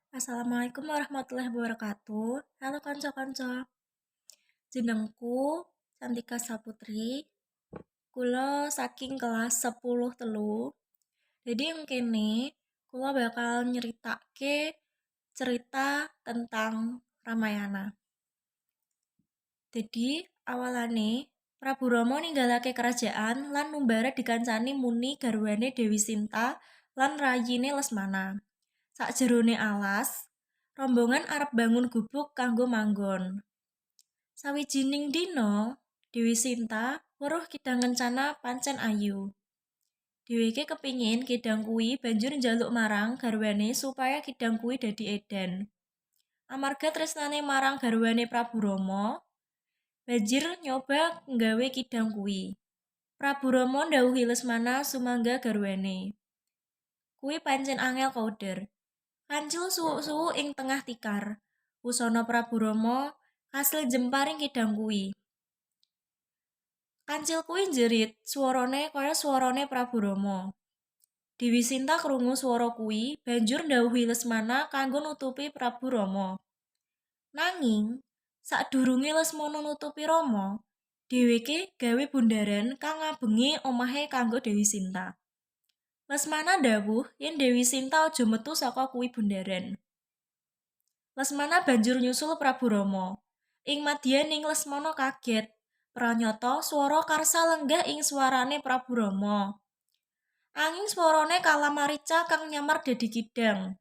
Assalamualaikum warahmatullahi wabarakatuh. Halo kanca-kanca. Jenengku Santika Saputri. Kula saking kelas 10 telu. Jadi yang kene kula bakal nyeritake cerita tentang Ramayana. Jadi awalane Prabu Rama ninggalake kerajaan lan numbara dikancani muni garwane Dewi Sinta lan rayine Lesmana. Sakjerone alas, rombongan arep bangun gubuk kanggo manggon. Sawijining dina, Dewi Sinta weruh kidang kencana pancen ayu. Dheweke kepingin kidang kuwi banjur njaluk marang garwane supaya kidang kuwi dadi edan. Amarga tresnane marang garwane Prabu Rama, banjur nyoba nggawe kidang kuwi. Prabu Rama ndhawuhi Lesmana sumangga garwane. Kuwi pancen angel kauder. Kancil suwuk-suwuk ing tengah tikar. Wusana Prabu Rama kasil jemparing kidang kuwi. Kancil kuwi jerit, swarane kaya swarane Prabu Rama. Dewi Sinta krungu swara kuwi, banjur ndhawuhi Lesmana kanggo nutupi Prabu Rama. Nanging, sadurunge Lesmana nutupi Rama, dheweke gawe bundaran kang ngabengi omahe kanggo Dewi Sinta. Lesmana ndhawuh yen Dewi Sinta aja metu saka kuwi bundaran. Lesmana banjur nyusul Prabu Rama. Ing madyaning Lesmana kaget, pranyata swara karsa lenggah ing swarane Prabu Rama. Anging swarane kalamarica kang nyamar dadi kidang.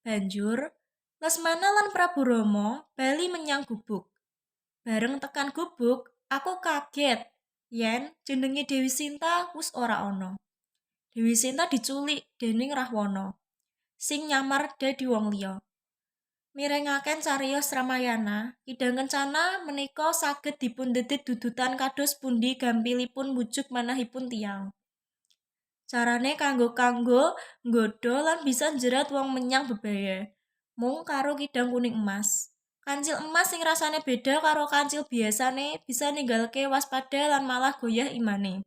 Banjur Lesmana lan Prabu Rama bali menyang gubuk. Bareng tekan gubuk, aku kaget yen jenenge Dewi Sinta wis ora ana. Dewi Sinta diculik dening Rahwana sing nyamar dadi wong liya. Mirengaken cariyos Ramayana, kidang kencana menika saged dipundhedhet dudutan kados pundi gampilipun mbujuk manahipun tiyang. Carane kanggo nggodha lan bisa njerat wong menyang bebaya. Mung karo kidang kuning emas. Kancil emas sing rasane beda karo kancil biasane bisa ninggalke waspada lan malah goyah imane.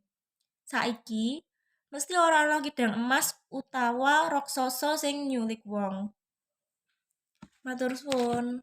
Saiki mesti ora ana kidang emas utawa raksasa sing nyulik wong. Matur suwun.